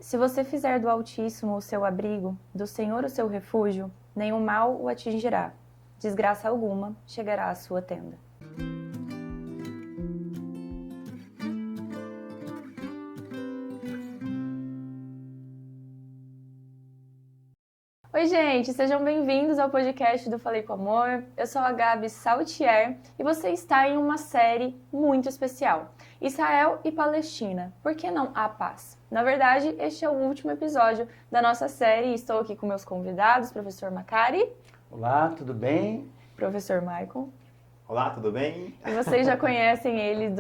Se você fizer do Altíssimo o seu abrigo, do Senhor o seu refúgio, nenhum mal o atingirá. Desgraça alguma chegará à sua tenda. Oi, gente, sejam bem-vindos ao podcast do Falei com Amor. Eu sou a Gabi Saltier e você está em uma série muito especial. Israel e Palestina, por que não a paz? Na verdade, este é o último episódio da nossa série e estou aqui com meus convidados, professor Macari. Olá, tudo bem? Professor Michael. Olá, tudo bem? E vocês já conhecem eles,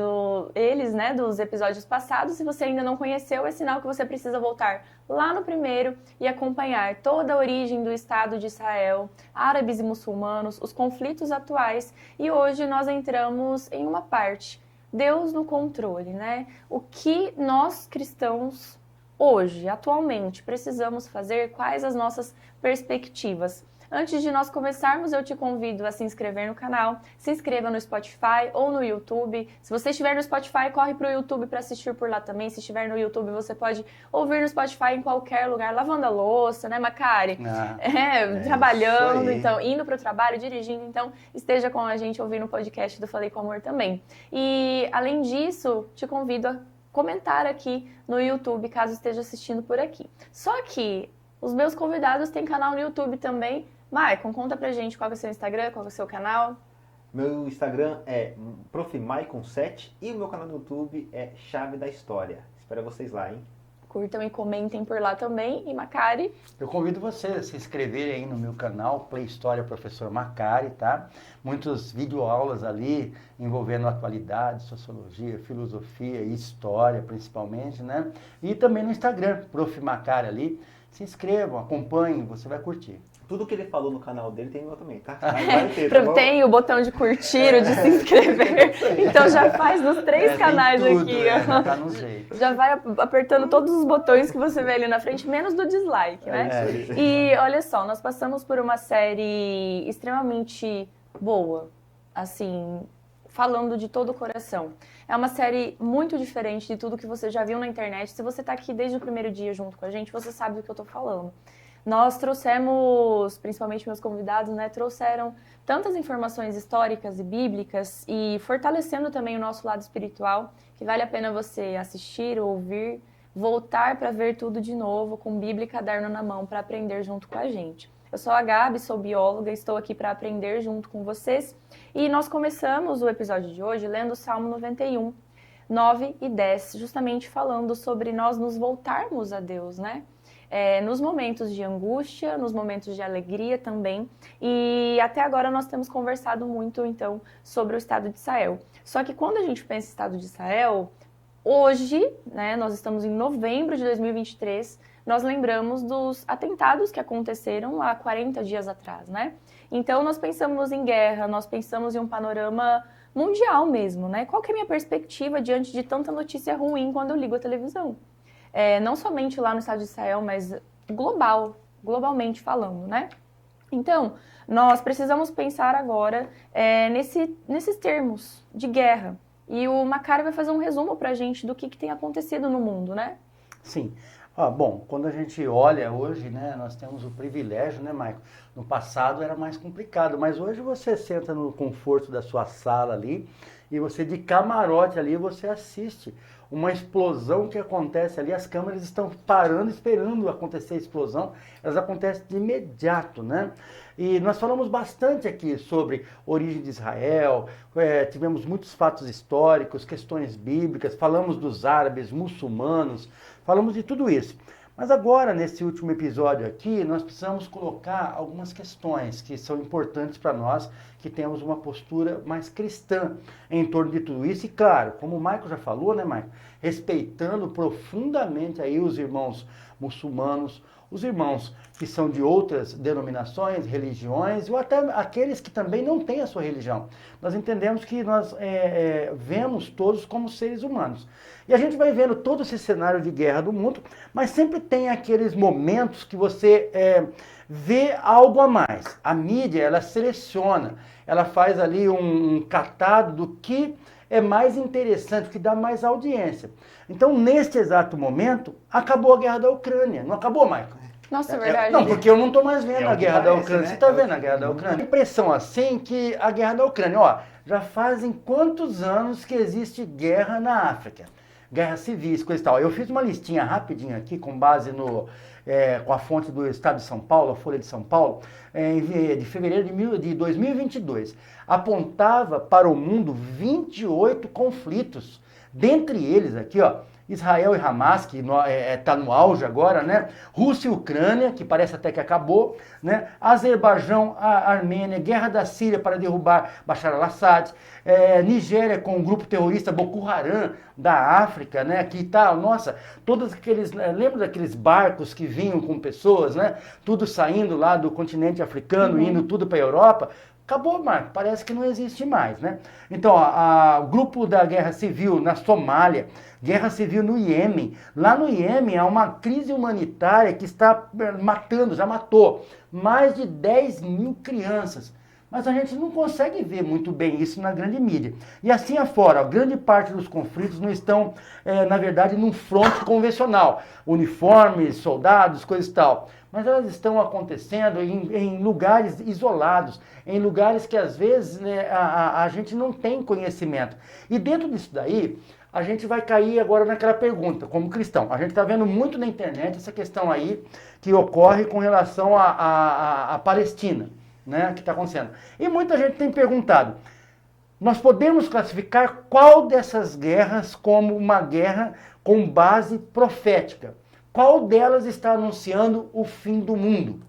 dos episódios passados. Se você ainda não conheceu, é sinal que você precisa voltar lá no primeiro e acompanhar toda a origem do Estado de Israel, árabes e muçulmanos, os conflitos atuais. E hoje nós entramos em uma parte, Deus no controle, né? O que nós cristãos hoje, atualmente, precisamos fazer, quais as nossas perspectivas. Antes de nós começarmos, eu te convido a se inscrever no canal, se inscreva no Spotify ou no YouTube. Se você estiver no Spotify, corre para o YouTube para assistir por lá também. Se estiver no YouTube, você pode ouvir no Spotify em qualquer lugar, lavando a louça, né, Macari? Trabalhando, então, indo para o trabalho, dirigindo. Então, esteja com a gente ouvindo o podcast do Falei com Amor também. E, além disso, te convido a comentar aqui no YouTube, caso esteja assistindo por aqui. Só que os meus convidados têm canal no YouTube também. Maicon, conta pra gente qual é o seu Instagram, qual é o seu canal. Meu Instagram é profmaicon7 e o meu canal no YouTube é Chave da História. Espero vocês lá, hein? Curtam e comentem por lá também. E Macari? Eu convido você a se inscrever aí no meu canal, Play História Professor Macari, tá? Muitas videoaulas ali envolvendo atualidade, sociologia, filosofia e história, principalmente, né? E também no Instagram, Prof. Macari ali. Se inscrevam, acompanhem, você vai curtir. Tudo que ele falou no canal dele tem no meu também, tá? Vai ter, tá bom? Tem o botão de curtir, o de se inscrever. Então já faz nos três canais tudo, aqui. Já tá no jeito. Já vai apertando todos os botões que você vê ali na frente, menos do dislike, né? E olha só, nós passamos por uma série extremamente boa, assim, falando de todo o coração. É uma série muito diferente de tudo que você já viu na internet. Se você está aqui desde o primeiro dia junto com a gente, você sabe do que eu estou falando. Nós trouxemos, principalmente meus convidados, né, trouxeram tantas informações históricas e bíblicas e fortalecendo também o nosso lado espiritual, que vale a pena você assistir, ouvir, voltar para ver tudo de novo, com Bíblia e caderno na mão, para aprender junto com a gente. Eu sou a Gabi, sou bióloga, estou aqui para aprender junto com vocês. E nós começamos o episódio de hoje lendo o Salmo 91, 9 e 10, justamente falando sobre nós nos voltarmos a Deus, né? Nos momentos de angústia, nos momentos de alegria também. E até agora nós temos conversado muito, então, sobre o Estado de Israel. Só que quando a gente pensa em Estado de Israel, hoje, né, nós estamos em novembro de 2023, nós lembramos dos atentados que aconteceram há 40 dias atrás, né? Então, nós pensamos em guerra, nós pensamos em um panorama mundial mesmo, né? Qual que é a minha perspectiva diante de tanta notícia ruim quando eu ligo a televisão? Não somente lá no Estado de Israel, mas globalmente falando, né? Então, nós precisamos pensar agora nesses termos de guerra. E o Macari vai fazer um resumo pra gente do que tem acontecido no mundo, né? Sim. Bom, quando a gente olha hoje, né, nós temos o privilégio, né, Maicon? No passado era mais complicado, mas hoje você senta no conforto da sua sala ali e você de camarote ali, você assiste uma explosão que acontece ali, as câmeras estão parando, esperando acontecer a explosão, elas acontecem de imediato, né? E nós falamos bastante aqui sobre origem de Israel, tivemos muitos fatos históricos, questões bíblicas, falamos dos árabes, muçulmanos, falamos de tudo isso. Mas agora, nesse último episódio aqui, nós precisamos colocar algumas questões que são importantes para nós, que temos uma postura mais cristã em torno de tudo isso. E claro, como o Michael já falou, né, Michael? Respeitando profundamente aí os irmãos muçulmanos, os irmãos que são de outras denominações, religiões, ou até aqueles que também não têm a sua religião. Nós entendemos que nós vemos todos como seres humanos. E a gente vai vendo todo esse cenário de guerra do mundo, mas sempre tem aqueles momentos que você vê algo a mais. A mídia, ela seleciona, ela faz ali um catado do que é mais interessante, o que dá mais audiência. Então, neste exato momento, acabou a guerra da Ucrânia. Não acabou, Michael? Nossa, é verdade. Não, porque eu não estou mais vendo a guerra da Ucrânia. Né? Você está vendo a guerra da Ucrânia? A impressão assim que a guerra da Ucrânia, ó, já fazem quantos anos que existe guerra na África? Guerra civis, coisa e tal. Eu fiz uma listinha rapidinha aqui, com base com a fonte do Estado de São Paulo, a Folha de São Paulo, de fevereiro de 2022. Apontava para o mundo 28 conflitos. Dentre eles aqui, ó, Israel e Hamas, que está no auge agora, né? Rússia e Ucrânia, que parece até que acabou, né? Azerbaijão, a Armênia, guerra da Síria para derrubar Bashar al-Assad, Nigéria com o grupo terrorista Boko Haram da África, né? Que tá, nossa, todos aqueles, lembra daqueles barcos que vinham com pessoas, né? Tudo saindo lá do continente africano, indo tudo para a Europa. Acabou, Marco, parece que não existe mais, né? Então, o grupo da guerra civil na Somália, guerra civil no Iêmen. Lá no Iêmen há uma crise humanitária que está matando, já matou mais de 10 mil crianças. Mas a gente não consegue ver muito bem isso na grande mídia. E assim afora, grande parte dos conflitos não estão, na verdade, num fronte convencional. Uniformes, soldados, coisas e tal. Mas elas estão acontecendo em lugares isolados, em lugares que às vezes, né, a gente não tem conhecimento. E dentro disso daí, a gente vai cair agora naquela pergunta, como cristão. A gente está vendo muito na internet essa questão aí que ocorre com relação à Palestina, né, que está acontecendo. E muita gente tem perguntado, nós podemos classificar qual dessas guerras como uma guerra com base profética? Qual delas está anunciando o fim do mundo?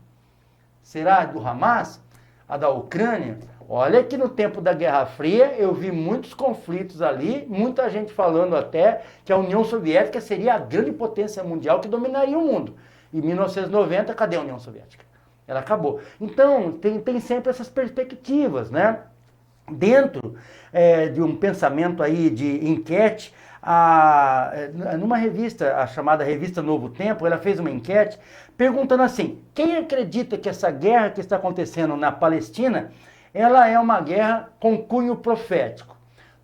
Será a do Hamas? A da Ucrânia? Olha que no tempo da Guerra Fria eu vi muitos conflitos ali, muita gente falando até que a União Soviética seria a grande potência mundial que dominaria o mundo. Em 1990, cadê a União Soviética? Ela acabou. Então, tem sempre essas perspectivas, né? Dentro de um pensamento aí de enquete, numa revista, a chamada Revista Novo Tempo, ela fez uma enquete perguntando assim, quem acredita que essa guerra que está acontecendo na Palestina, ela é uma guerra com cunho profético?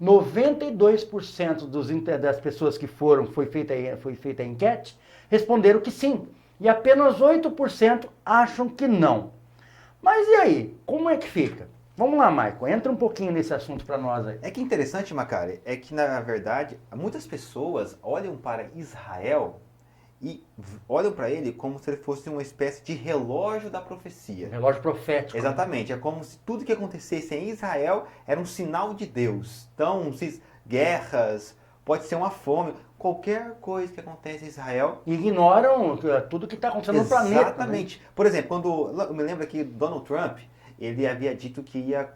92% das pessoas que foi feita a enquete responderam que sim, e apenas 8% acham que não. Mas e aí, como é que fica? Vamos lá, Michael, entra um pouquinho nesse assunto para nós aí. É que interessante, Macari, é que na verdade muitas pessoas olham para Israel e olham para ele como se ele fosse uma espécie de relógio da profecia. Relógio profético. Exatamente, é como se tudo que acontecesse em Israel era um sinal de Deus. Então, guerras, pode ser uma fome, qualquer coisa que acontece em Israel... Ignoram tudo que está acontecendo no planeta. Exatamente. Né? Por exemplo, quando eu me lembro que Donald Trump, ele havia dito que ia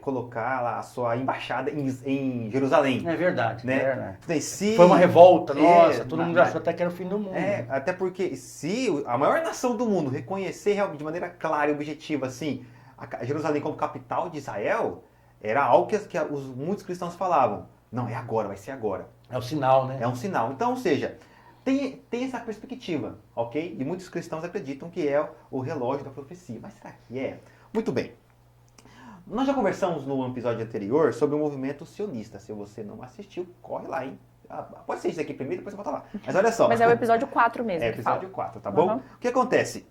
colocar lá a sua embaixada em Jerusalém. É verdade, né? É verdade. Então, foi uma revolta, nossa, todo mundo achou até que era o fim do mundo. Até porque se a maior nação do mundo reconhecer realmente de maneira clara e objetiva, assim, a Jerusalém como capital de Israel, era algo que muitos cristãos falavam. Não, é agora, vai ser agora. É um sinal, né? É um sinal. Então, ou seja, tem essa perspectiva, ok? E muitos cristãos acreditam que é o relógio da profecia. Mas será que é? Muito bem. Nós já conversamos no episódio anterior sobre o movimento sionista. Se você não assistiu, corre lá, hein? Pode ser isso aqui primeiro, depois você volta lá. Mas olha só. Mas é o episódio 4 mesmo. É o episódio 4, tá bom? O que acontece?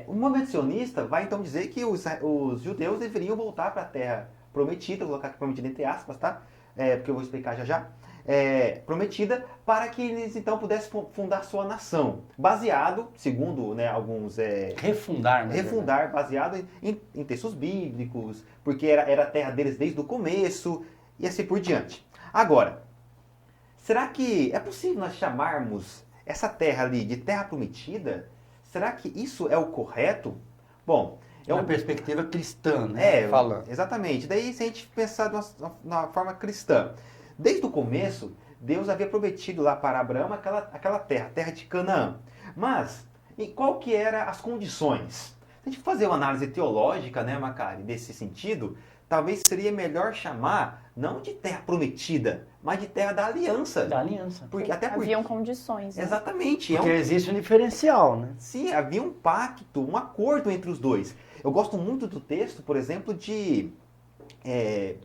O movimento sionista vai então dizer que os judeus deveriam voltar para a terra prometida, vou colocar aqui prometida entre aspas, tá? Porque eu vou explicar já. Prometida para que eles então pudessem fundar sua nação, baseado, segundo alguns... refundar, baseado em textos bíblicos, porque era a terra deles desde o começo, e assim por diante. Agora, será que é possível nós chamarmos essa terra ali de terra prometida? Será que isso é o correto? Bom... É uma perspectiva cristã, né? Falando. Exatamente. Daí, se a gente pensar de uma forma cristã, desde o começo, Deus havia prometido lá para Abraão aquela terra, a terra de Canaã. Mas, qual que eram as condições? Se a gente fazer uma análise teológica, né, Macari, nesse sentido, talvez seria melhor chamar, não de terra prometida, mas de terra da aliança. Da aliança. Haviam condições. Né? Exatamente. Porque existe um diferencial, né? Sim, havia um pacto, um acordo entre os dois. Eu gosto muito do texto, por exemplo, de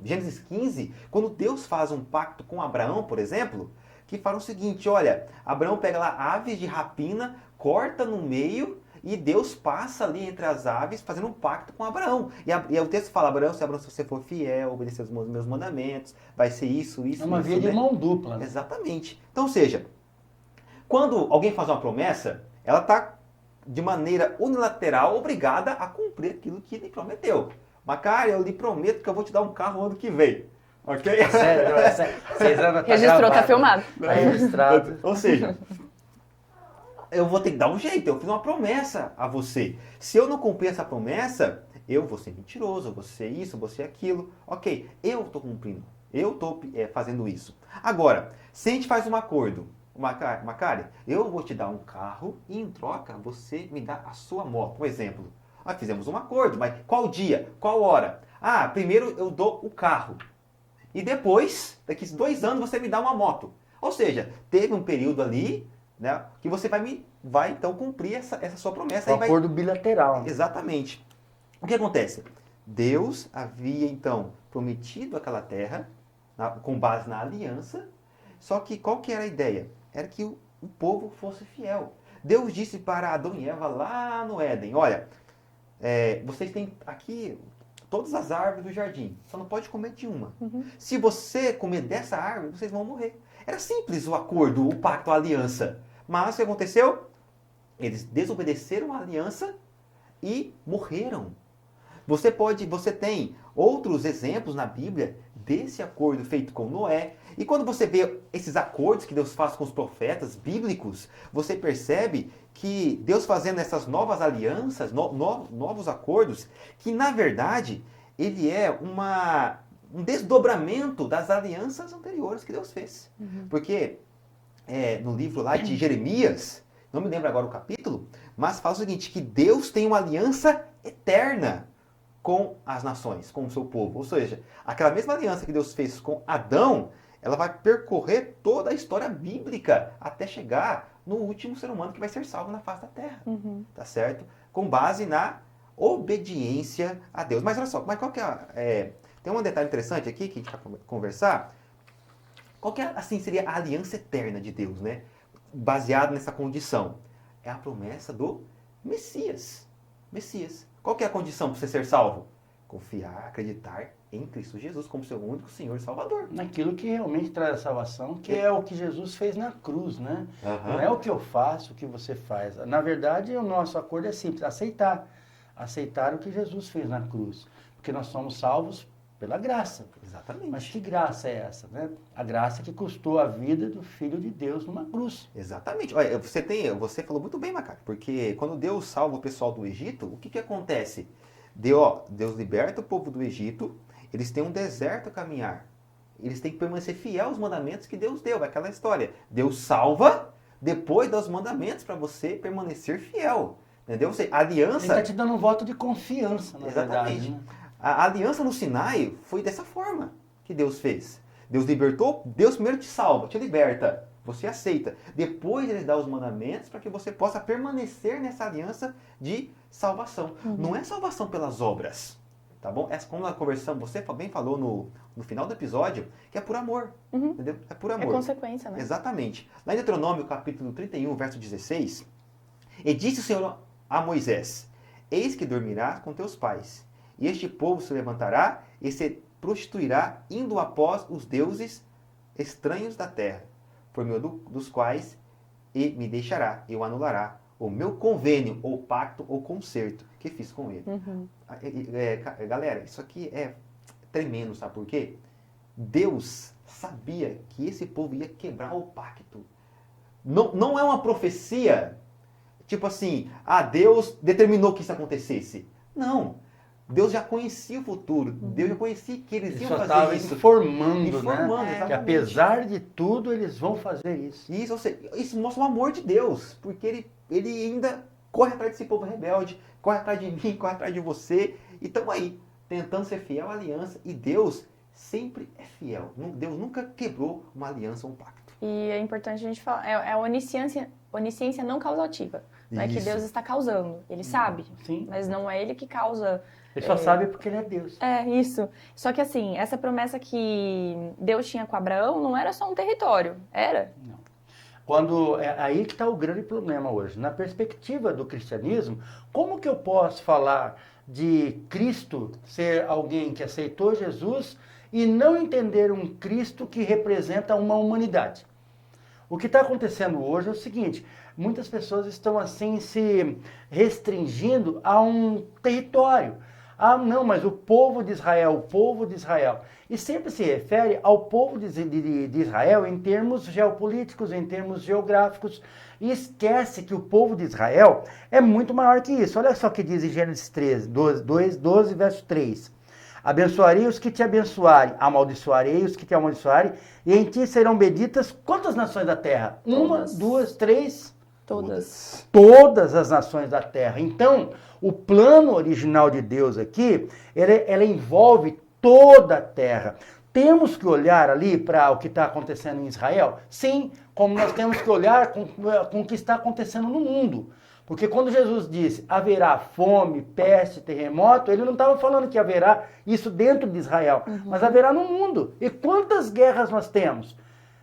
Gênesis 15, quando Deus faz um pacto com Abraão, por exemplo, que fala o seguinte, olha, Abraão pega lá aves de rapina, corta no meio e Deus passa ali entre as aves fazendo um pacto com Abraão. E o texto fala, Abraão, se você for fiel, obedecer os meus mandamentos, vai ser isso, É uma via de mão dupla. Né? Exatamente. Então, ou seja, quando alguém faz uma promessa, ela está de maneira unilateral obrigada a cumprir aquilo que ele prometeu. Macário, eu lhe prometo que eu vou te dar um carro ano que vem. Ok? Sério, registrou, tá filmado. Tá registrado. Ou seja, eu vou ter que dar um jeito, eu fiz uma promessa a você. Se eu não cumprir essa promessa, eu vou ser mentiroso, eu vou ser isso, eu vou ser aquilo. Ok, eu estou cumprindo, eu estou fazendo isso. Agora, se a gente faz um acordo, Macário, eu vou te dar um carro e em troca você me dá a sua moto. Um exemplo. Nós fizemos um acordo, mas qual dia? Qual hora? Ah, primeiro eu dou o carro. E depois, daqui 2 anos, você me dá uma moto. Ou seja, teve um período ali, né, que você vai então cumprir essa sua promessa. Um acordo bilateral. Exatamente. O que acontece? Deus havia então prometido aquela terra, com base na aliança, só que qual que era a ideia? Era que o povo fosse fiel. Deus disse para Adão e Eva lá no Éden, olha, vocês têm aqui todas as árvores do jardim, só não pode comer de uma. Uhum. Se você comer dessa árvore, vocês vão morrer. Era simples o acordo, o pacto, a aliança. Mas o que aconteceu? Eles desobedeceram a aliança e morreram. Você tem outros exemplos na Bíblia desse acordo feito com Noé. E quando você vê esses acordos que Deus faz com os profetas bíblicos, você percebe que Deus fazendo essas novas alianças, novos acordos, que na verdade ele é um desdobramento das alianças anteriores que Deus fez. Uhum. Porque no livro lá de Jeremias, não me lembro agora o capítulo, mas fala o seguinte, que Deus tem uma aliança eterna com as nações, com o seu povo. Ou seja, aquela mesma aliança que Deus fez com Adão, ela vai percorrer toda a história bíblica até chegar no último ser humano que vai ser salvo na face da terra. Uhum. Tá certo? Com base na obediência a Deus. Mas olha só, qual que tem um detalhe interessante aqui que a gente vai conversar. Qual que assim seria a aliança eterna de Deus, né? Baseado nessa condição. É a promessa do Messias. Qual que é a condição para você ser salvo? Confiar, acreditar em Cristo Jesus como seu único Senhor e Salvador. Naquilo que realmente traz a salvação, que é o que Jesus fez na cruz, né? Uhum. Não é o que eu faço, o que você faz. Na verdade, o nosso acordo é simples, aceitar o que Jesus fez na cruz. Porque nós somos salvos pela graça. Exatamente. Mas que graça é essa, né? A graça que custou a vida do Filho de Deus numa cruz. Exatamente. Olha, você falou muito bem, Macário, porque quando Deus salva o pessoal do Egito, o que acontece? Deus liberta o povo do Egito, eles têm um deserto a caminhar. Eles têm que permanecer fiel aos mandamentos que Deus deu. É aquela história. Deus salva, depois dá os mandamentos para você permanecer fiel. Entendeu? A aliança... Ele está te dando um voto de confiança, na Exatamente. verdade. Né? A aliança no Sinai foi dessa forma que Deus fez. Deus libertou, Deus primeiro te salva, te liberta. Você aceita. Depois ele dá os mandamentos para que você possa permanecer nessa aliança de salvação. Uhum. Não é salvação pelas obras. Tá bom? Como nós conversamos, você bem falou no final do episódio, que é por amor. Uhum. Entendeu? É por amor. É consequência, né? Exatamente. Lá em Deuteronômio, capítulo 31, verso 16, e disse o Senhor a Moisés, eis que dormirás com teus pais, e este povo se levantará e se prostituirá, indo após os deuses estranhos da terra, por meio dos quais e me deixará, eu anulará o meu convênio, ou pacto, ou concerto que fiz com ele. Uhum. Galera, isso aqui é tremendo, sabe por quê? Deus sabia que esse povo ia quebrar o pacto. Não é uma profecia, tipo assim, Deus determinou que isso acontecesse. Não. Deus já conhecia o futuro. Deus já conhecia que eles iam fazer isso. Informando, né? Que apesar de tudo, eles vão fazer isso. Isso, ou seja, isso mostra o amor de Deus. Porque ele ainda corre atrás desse povo rebelde, corre atrás de mim, corre atrás de você. E estamos aí, tentando ser fiel à aliança. E Deus sempre é fiel. Deus nunca quebrou uma aliança ou um pacto. E é importante a gente falar, é a onisciência não causativa. Não é que Deus está causando. Ele sabe, Sim. mas não é ele que causa Ele só sabe porque ele é Deus. É, isso. Só que assim, essa promessa que Deus tinha com Abraão não era só um território, era? Não. Aí que está o grande problema hoje. Na perspectiva do cristianismo, como que eu posso falar de Cristo ser alguém que aceitou Jesus e não entender um Cristo que representa uma humanidade? O que está acontecendo hoje é o seguinte, muitas pessoas estão assim se restringindo a um território. Ah, não, mas o povo de Israel, o povo de Israel. E sempre se refere ao povo de Israel em termos geopolíticos, em termos geográficos. E esquece que o povo de Israel é muito maior que isso. Olha só o que diz em Gênesis 13, 12, verso 3. Abençoarei os que te abençoarem, amaldiçoarei os que te amaldiçoarem, e em ti serão benditas quantas nações da terra? Todas. 1, 2, 3? Todas. Todas as nações da terra. Então, o plano original de Deus aqui, ela envolve toda a terra. Temos que olhar ali para o que está acontecendo em Israel? Sim, como nós temos que olhar com o que está acontecendo no mundo. Porque quando Jesus disse haverá fome, peste, terremoto, ele não estava falando que haverá isso dentro de Israel, mas haverá no mundo. E quantas guerras nós temos?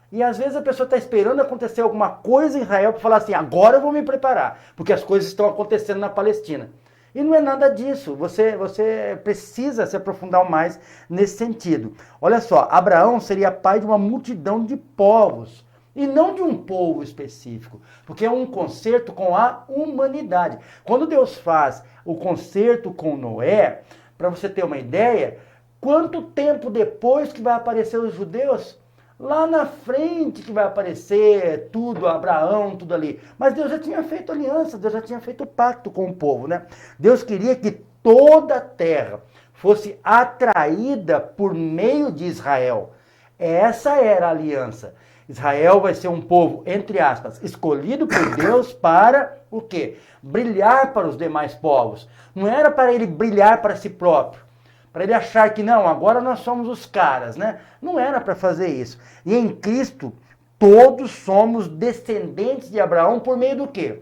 E às vezes a pessoa está esperando acontecer alguma coisa em Israel para falar assim, agora eu vou me preparar, porque as coisas estão acontecendo na Palestina. E não é nada disso, você precisa se aprofundar mais nesse sentido. Olha só, Abraão seria pai de uma multidão de povos, e não de um povo específico, porque é um concerto com a humanidade. Quando Deus faz o concerto com Noé, para você ter uma ideia, quanto tempo depois que vai aparecer os judeus? Lá na frente que vai aparecer tudo, Abraão, tudo ali. Mas Deus já tinha feito aliança, Deus já tinha feito pacto com o povo, né? Deus queria que toda a terra fosse atraída por meio de Israel. Essa era a aliança. Israel vai ser um povo, entre aspas, escolhido por Deus para o quê? Brilhar para os demais povos. Não era para ele brilhar para si próprio. Para ele achar que não, agora nós somos os caras, né? Não era para fazer isso. E em Cristo, todos somos descendentes de Abraão por meio do quê?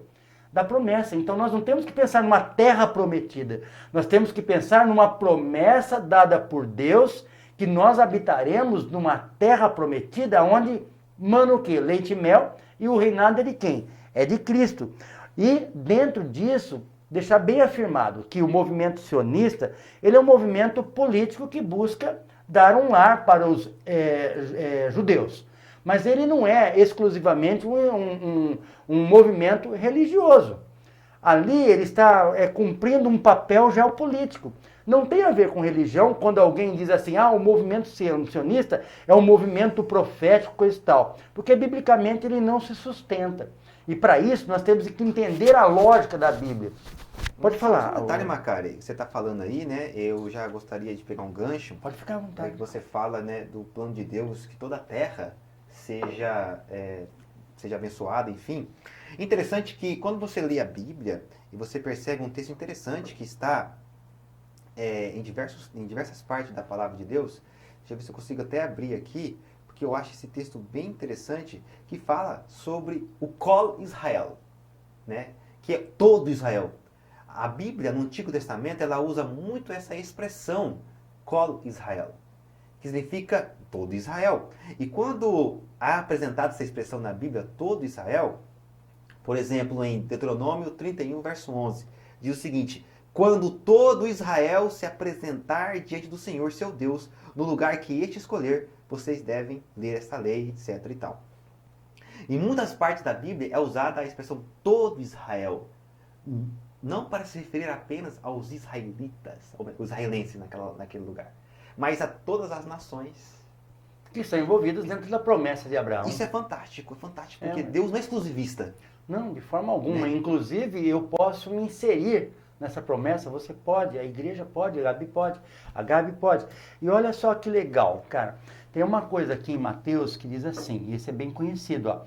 Da promessa. Então nós não temos que pensar numa terra prometida. Nós temos que pensar numa promessa dada por Deus, que nós habitaremos numa terra prometida onde mana o quê? Leite e mel, e o reinado é de quem? É de Cristo. E dentro disso, deixar bem afirmado que o movimento sionista, ele é um movimento político que busca dar um lar para os judeus. Mas ele não é exclusivamente um movimento religioso. Ali ele está cumprindo um papel geopolítico. Não tem a ver com religião quando alguém diz assim, o movimento sionista é um movimento profético, coisa e tal. Porque biblicamente ele não se sustenta. E para isso nós temos que entender a lógica da Bíblia. Pode falar. Um detalhe, Macari, você está falando aí, né? Eu já gostaria de pegar um gancho. Pode ficar à vontade. Que você fala, né, do plano de Deus, que toda a terra seja abençoada, enfim. Interessante que quando você lê a Bíblia e você percebe um texto interessante que está em diversas partes da palavra de Deus, deixa eu ver se eu consigo até abrir aqui, porque eu acho esse texto bem interessante, que fala sobre o Kol Israel, né? Que é todo Israel. A Bíblia, no Antigo Testamento, ela usa muito essa expressão, Kol Israel, que significa todo Israel. E quando é apresentada essa expressão na Bíblia, todo Israel, por exemplo, em Deuteronômio 31, verso 11, diz o seguinte: quando todo Israel se apresentar diante do Senhor, seu Deus, no lugar que este escolher, vocês devem ler esta lei, etc. e tal. Em muitas partes da Bíblia é usada a expressão todo Israel, não para se referir apenas aos israelitas, os israelenses naquele lugar, mas a todas as nações que estão envolvidas dentro da promessa de Abraão. Isso é fantástico, porque Deus não é exclusivista. Não, de forma alguma. Inclusive, eu posso me inserir nessa promessa, você pode, a igreja pode, a Gabi pode. E olha só que legal, cara. Tem uma coisa aqui em Mateus que diz assim, e esse é bem conhecido, ó.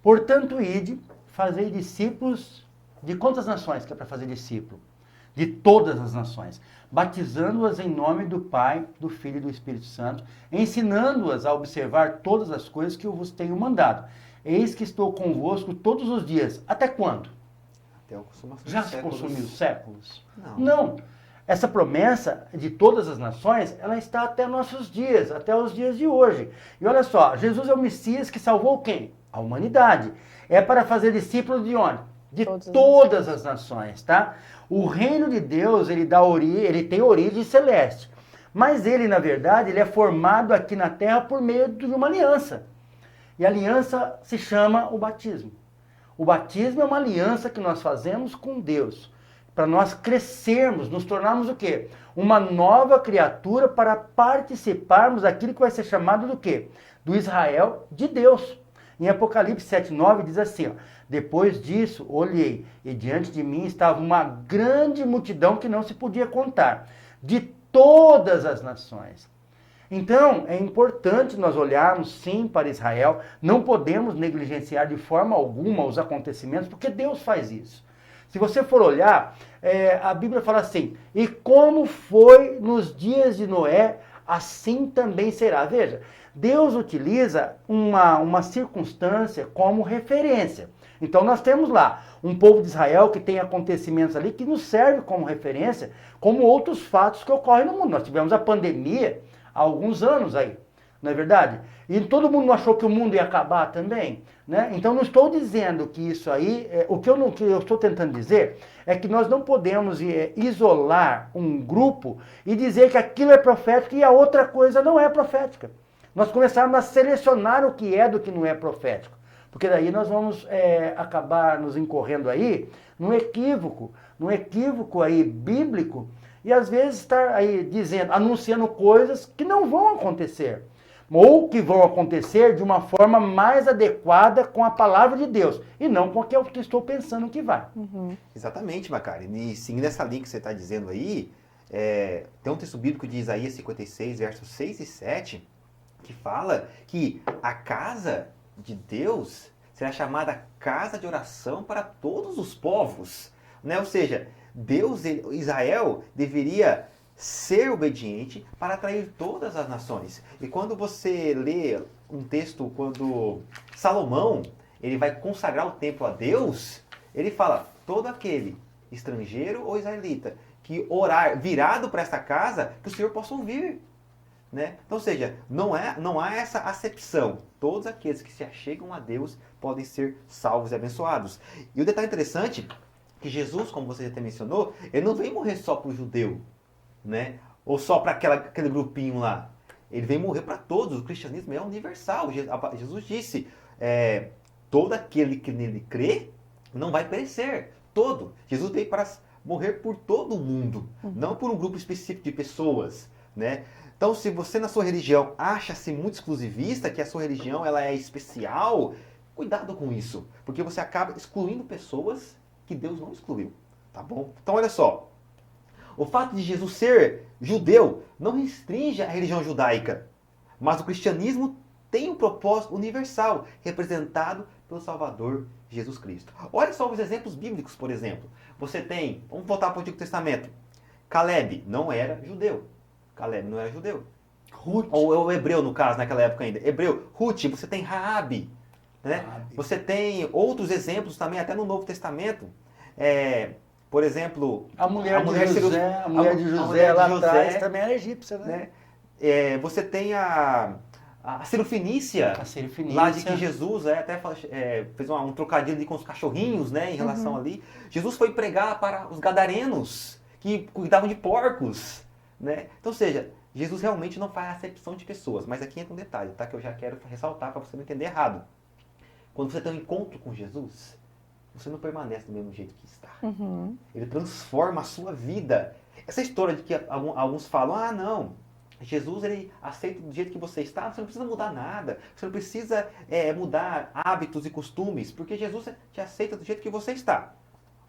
Portanto, ide, fazei discípulos de quantas nações que é para fazer discípulo? De todas as nações, batizando-as em nome do Pai, do Filho e do Espírito Santo, ensinando-as a observar todas as coisas que eu vos tenho mandado. Eis que estou convosco todos os dias. Até quando? Até a consumação Já dos se séculos. consumiu séculos? Não. Não. essa promessa de todas as nações, ela está até nossos dias, até os dias de hoje. E olha só, Jesus é o Messias que salvou quem? A humanidade. É para fazer discípulos de onde? De todas as nações, tá? O reino de Deus, ele tem origem celeste. Mas ele, na verdade, ele é formado aqui na terra por meio de uma aliança. E a aliança se chama o batismo. O batismo é uma aliança que nós fazemos com Deus, para nós crescermos, nos tornarmos o quê? Uma nova criatura para participarmos daquilo que vai ser chamado do quê? Do Israel de Deus. Em Apocalipse 7:9 diz assim, ó, depois disso olhei e diante de mim estava uma grande multidão que não se podia contar, de todas as nações. Então, é importante nós olharmos sim para Israel, não podemos negligenciar de forma alguma os acontecimentos, porque Deus faz isso. Se você for olhar, a Bíblia fala assim, e como foi nos dias de Noé, assim também será. Veja, Deus utiliza uma circunstância como referência. Então nós temos lá um povo de Israel que tem acontecimentos ali que nos serve como referência, como outros fatos que ocorrem no mundo. Nós tivemos a pandemia há alguns anos aí, não é verdade? E todo mundo achou que o mundo ia acabar também, né? Então não estou dizendo que isso aí, o que eu estou tentando dizer é que nós não podemos isolar um grupo e dizer que aquilo é profético e a outra coisa não é profética. Nós começarmos a selecionar o que é do que não é profético, porque daí nós vamos acabar nos incorrendo aí num equívoco aí bíblico, e às vezes estar aí dizendo, anunciando coisas que não vão acontecer, ou que vão acontecer de uma forma mais adequada com a palavra de Deus, e não com o que eu estou pensando que vai. Uhum. Exatamente, Macari. E seguindo essa linha que você está dizendo aí, tem um texto bíblico de Isaías 56, versos 6 e 7, que fala que a casa de Deus será chamada casa de oração para todos os povos, né? Ou seja, Israel deveria ser obediente para atrair todas as nações. E quando você lê um texto, quando Salomão ele vai consagrar o templo a Deus, ele fala, todo aquele estrangeiro ou israelita que orar virado para esta casa, que o Senhor possa ouvir. Né? Então, ou seja, não há essa acepção. Todos aqueles que se achegam a Deus podem ser salvos e abençoados. E o detalhe interessante que Jesus, como você até mencionou, ele não veio morrer só para o judeu, né? Ou só para aquele grupinho lá. Ele veio morrer para todos. O cristianismo é universal. Jesus disse, todo aquele que nele crê não vai perecer. Todo. Jesus veio para morrer por todo mundo, não por um grupo específico de pessoas, né? Então, se você na sua religião acha-se muito exclusivista, que a sua religião ela é especial, cuidado com isso, porque você acaba excluindo pessoas que Deus não excluiu, tá bom? Então, olha só, o fato de Jesus ser judeu não restringe a religião judaica, mas o cristianismo tem um propósito universal, representado pelo Salvador Jesus Cristo. Olha só os exemplos bíblicos, por exemplo. Você tem, vamos voltar para o Antigo Testamento, Caleb não era judeu. Caleb não era judeu. Ruth. Ou hebreu, no caso, naquela época ainda. Hebreu. Ruth, você tem Raabe. Né? Você tem outros exemplos também, até no Novo Testamento. Por exemplo... A mulher de José lá atrás também era egípcia, né? Você tem a Cirofenícia. Lá de que Jesus até fez um trocadilho ali com os cachorrinhos, né? Em relação ali. Jesus foi pregar para os gadarenos, que cuidavam de porcos. Né? Então, ou seja, Jesus realmente não faz acepção de pessoas, mas aqui entra um detalhe, tá? Que eu já quero ressaltar para você não entender errado. Quando você tem um encontro com Jesus, você não permanece do mesmo jeito que está. Uhum. Ele transforma a sua vida. Essa história de que alguns falam, não, Jesus ele aceita do jeito que você está, você não precisa mudar nada, você não precisa mudar hábitos e costumes, porque Jesus te aceita do jeito que você está.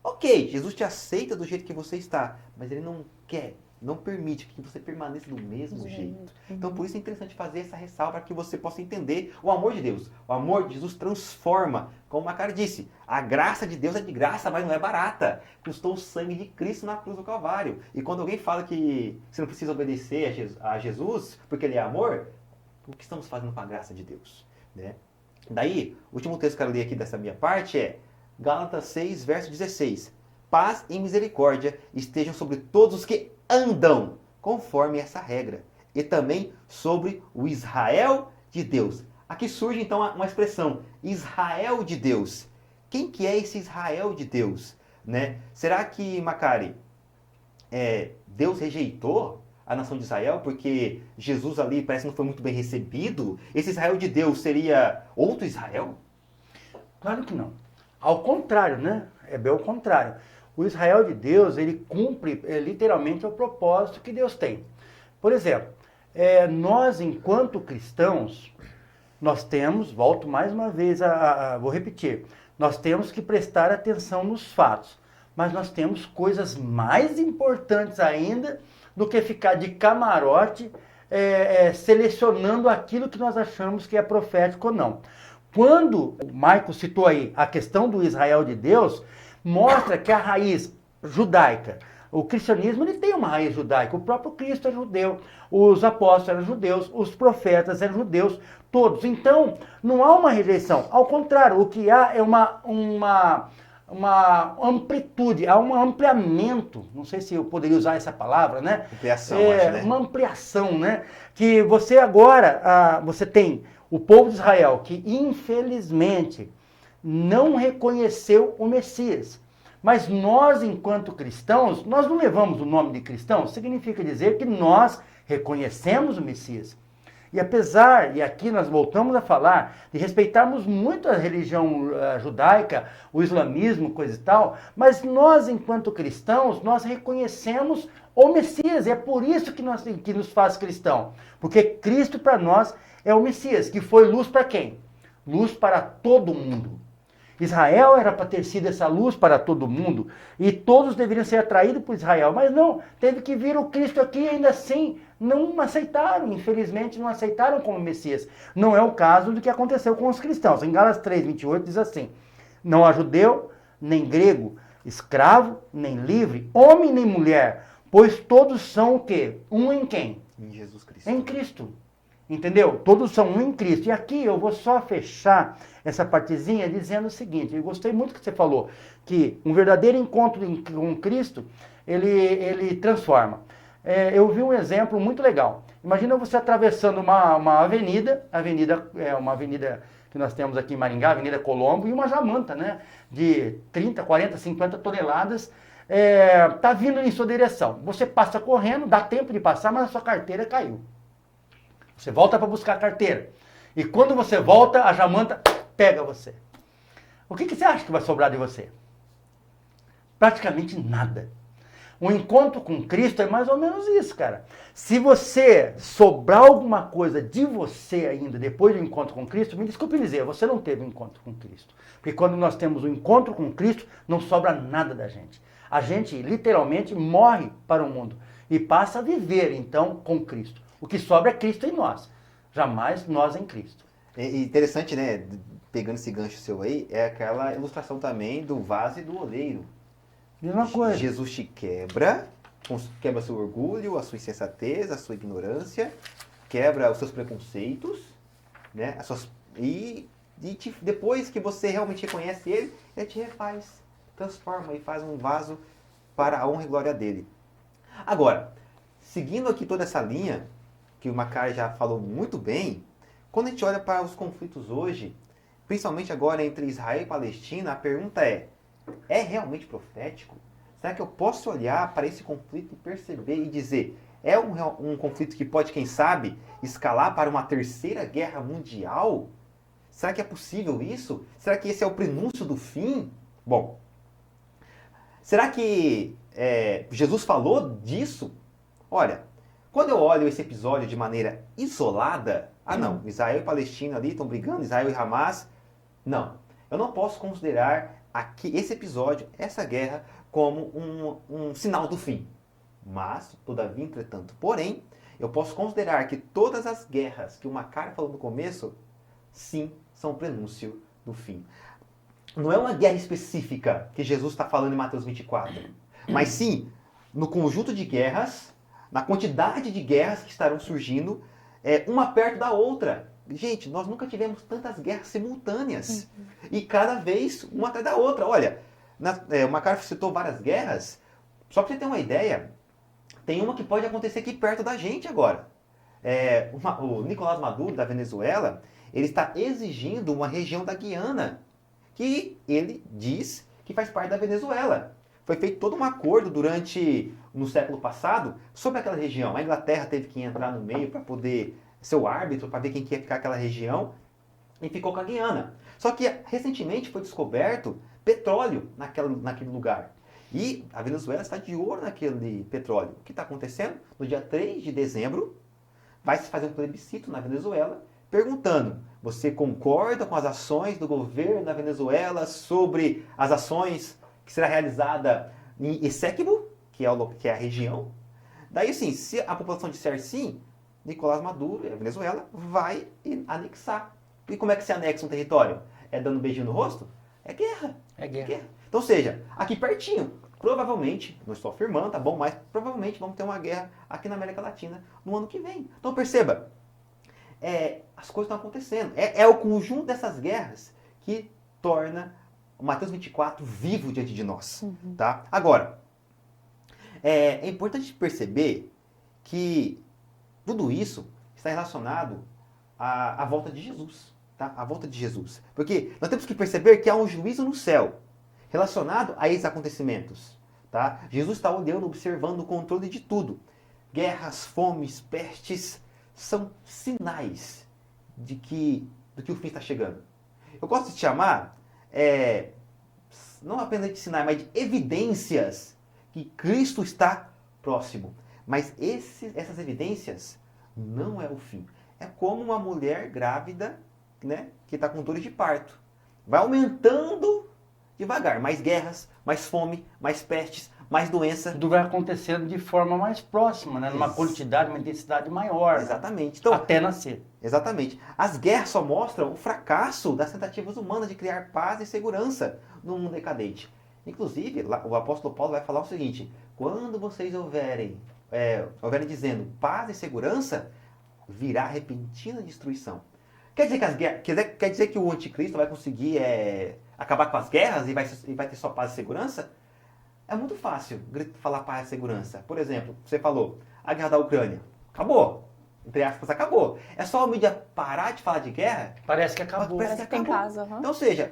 Ok, Jesus te aceita do jeito que você está, mas ele não permite que você permaneça do mesmo jeito. Então, por isso é interessante fazer essa ressalva para que você possa entender o amor de Deus. O amor de Jesus transforma, como o Macari disse, a graça de Deus é de graça, mas não é barata. Custou o sangue de Cristo na cruz do Calvário. E quando alguém fala que você não precisa obedecer a Jesus, porque ele é amor, o que estamos fazendo com a graça de Deus? Né? Daí, o último texto que eu quero ler aqui dessa minha parte é Gálatas 6, verso 16. paz e misericórdia estejam sobre todos os que andam conforme essa regra, e também sobre o Israel de Deus. Aqui surge então uma expressão, Israel de Deus. Quem que é esse Israel de Deus? Né? Será que, Macari, Deus rejeitou a nação de Israel porque Jesus ali parece que não foi muito bem recebido? Esse Israel de Deus seria outro Israel? Claro que não. Ao contrário, né? É bem ao contrário. O Israel de Deus, ele cumpre literalmente o propósito que Deus tem. Por exemplo, nós enquanto cristãos, nós temos, volto mais uma vez vou repetir, nós temos que prestar atenção nos fatos, mas nós temos coisas mais importantes ainda do que ficar de camarote selecionando aquilo que nós achamos que é profético ou não. Quando o Michael citou aí a questão do Israel de Deus, mostra que a raiz judaica, o cristianismo ele tem uma raiz judaica, o próprio Cristo é judeu, os apóstolos eram judeus, os profetas eram judeus, todos. Então, não há uma rejeição, ao contrário, o que há é uma amplitude, há um ampliamento, não sei se eu poderia usar essa palavra, né? Ampliação, acho, né? Uma ampliação, né? Que você agora, você tem o povo de Israel que infelizmente não reconheceu o Messias. Mas nós, enquanto cristãos, nós não levamos o nome de cristão, significa dizer que nós reconhecemos o Messias. E apesar, e aqui nós voltamos a falar, de respeitarmos muito a religião judaica, o islamismo, coisa e tal, mas nós, enquanto cristãos, nós reconhecemos o Messias. E é por isso que nos faz cristão. Porque Cristo para nós é o Messias, que foi luz para quem? Luz para todo mundo. Israel era para ter sido essa luz para todo mundo e todos deveriam ser atraídos por Israel, mas não, teve que vir o Cristo aqui e ainda assim não aceitaram, infelizmente não aceitaram como Messias. Não é o caso do que aconteceu com os cristãos. Em Gálatas 3:28 diz assim, não há judeu, nem grego, escravo, nem livre, homem nem mulher, pois todos são o quê? Um em quem? Em Jesus Cristo. Em Cristo. Entendeu? Todos são um em Cristo. E aqui eu vou só fechar essa partezinha dizendo o seguinte, eu gostei muito que você falou, que um verdadeiro encontro com Cristo, ele transforma. Eu vi um exemplo muito legal. Imagina você atravessando uma avenida é uma avenida que nós temos aqui em Maringá, Avenida Colombo, e uma jamanta, né, de 30, 40, 50 toneladas, tá vindo em sua direção. Você passa correndo, dá tempo de passar, mas a sua carteira caiu. Você volta para buscar a carteira. E quando você volta, a jamanta pega você. O que você acha que vai sobrar de você? Praticamente nada. O encontro com Cristo é mais ou menos isso, cara. Se você sobrar alguma coisa de você ainda depois do encontro com Cristo, me desculpe dizer, você não teve um encontro com Cristo. Porque quando nós temos um encontro com Cristo, não sobra nada da gente. A gente literalmente morre para o mundo e passa a viver então com Cristo. O que sobra é Cristo em nós, jamais nós em Cristo. É interessante, né? Pegando esse gancho seu aí, é aquela ilustração também do vaso e do oleiro. Mesma coisa. Jesus te quebra seu orgulho, a sua insensatez, a sua ignorância, quebra os seus preconceitos, né? Depois que você realmente reconhece ele te refaz, transforma e faz um vaso para a honra e glória dele. Agora, seguindo aqui toda essa linha, que o Macari já falou muito bem, quando a gente olha para os conflitos hoje, principalmente agora entre Israel e Palestina, a pergunta é realmente profético? Será que eu posso olhar para esse conflito e perceber e dizer, é um conflito que pode, quem sabe, escalar para uma terceira guerra mundial? Será que é possível isso? Será que esse é o prenúncio do fim? Bom, será que Jesus falou disso? Olha, quando eu olho esse episódio de maneira isolada, não, Israel e Palestina ali estão brigando, Israel e Hamas, não. Eu não posso considerar esse episódio, essa guerra, como um sinal do fim. Mas, todavia, entretanto, porém, eu posso considerar que todas as guerras que o Macari falou no começo, sim, são o prenúncio do fim. Não é uma guerra específica que Jesus está falando em Mateus 24, mas sim, no conjunto de guerras, na quantidade de guerras que estarão surgindo, uma perto da outra. Gente, nós nunca tivemos tantas guerras simultâneas. E cada vez uma atrás da outra. Olha, O MacArthur citou várias guerras. Só para você ter uma ideia, tem uma que pode acontecer aqui perto da gente agora. O Nicolás Maduro, da Venezuela, ele está exigindo uma região da Guiana, que ele diz que faz parte da Venezuela. Foi feito todo um acordo no século passado, sobre aquela região. A Inglaterra teve que entrar no meio para poder ser o árbitro, para ver quem quer ficar naquela região, e ficou com a Guiana. Só que recentemente foi descoberto petróleo naquele lugar. E a Venezuela está de olho naquele petróleo. O que está acontecendo? No dia 3 de dezembro, vai se fazer um plebiscito na Venezuela, perguntando: você concorda com as ações do governo da Venezuela sobre as ações que será realizada em Essequibo, que é a região? Daí, sim, se a população disser sim, Nicolás Maduro, a Venezuela, vai anexar. E como é que se anexa um território? É dando um beijinho no rosto? É guerra. É guerra. Então, ou seja, aqui pertinho, provavelmente, não estou afirmando, tá bom, mas provavelmente vamos ter uma guerra aqui na América Latina no ano que vem. Então, perceba, as coisas estão acontecendo. É o conjunto dessas guerras que torna o Mateus 24 vivo diante de nós. Tá? Agora, é importante perceber que tudo isso está relacionado à volta de Jesus. Tá? A volta de Jesus. Porque nós temos que perceber que há um juízo no céu relacionado a esses acontecimentos. Tá? Jesus está olhando, observando o controle de tudo. Guerras, fomes, pestes são sinais do que o fim está chegando. Eu gosto de chamar, não apenas de sinais, mas de evidências que Cristo está próximo. Mas essas evidências não é o fim. É como uma mulher grávida, né, que está com dores de parto. Vai aumentando devagar. Mais guerras, mais fome, mais pestes, mais doença. Tudo vai acontecendo de forma mais próxima, né? Numa quantidade, uma intensidade maior. Exatamente. Então, até nascer. Exatamente. As guerras só mostram o fracasso das tentativas humanas de criar paz e segurança num mundo decadente. Inclusive, o apóstolo Paulo vai falar o seguinte: quando vocês houverem dizendo paz e segurança, virá repentina destruição. Quer dizer que as guerras, quer dizer que o anticristo vai conseguir acabar com as guerras e vai ter só paz e segurança? É muito fácil falar paz e segurança. Por exemplo, você falou, a guerra da Ucrânia. Acabou. Entre aspas, acabou. É só a mídia parar de falar de guerra? Parece que acabou. Parece que tem casa. Então, ou seja,